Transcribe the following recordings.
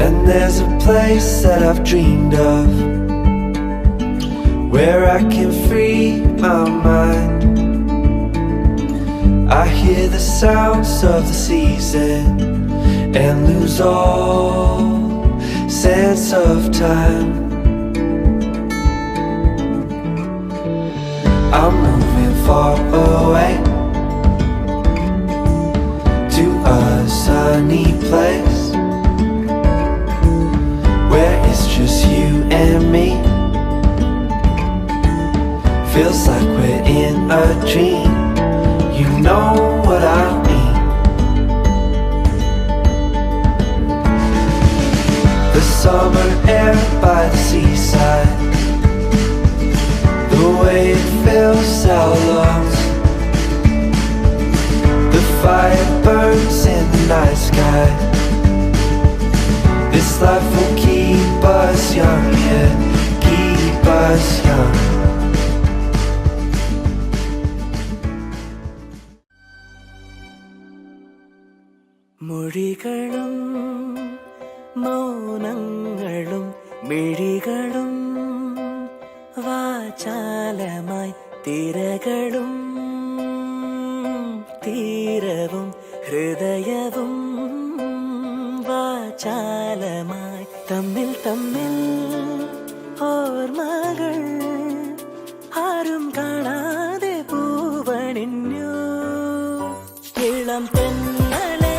And there's a place that I've dreamed of, where I can free my mind. I hear the sounds of the season and lose all sense of time. I'm moving far away to a sunny place where it's just you and me. Feels like we're in a dream. You know what I mean. The summer air by the seaside, the way it fills our lungs, the fire burns in the night sky. This life will keep us young, yeah, keep us young. മൊഴികളും മൗനങ്ങളും മിഴികളും വാചാലമായി തിരകളും തീരവും ഹൃദയവും വാചാലമായി തമ്മിൽ തമ്മിൽ ഓർമ്മകൾ ആരും കാണാതെ പൂവണിഞ്ഞു. ഇളം തെന്നലെ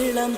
ഇളം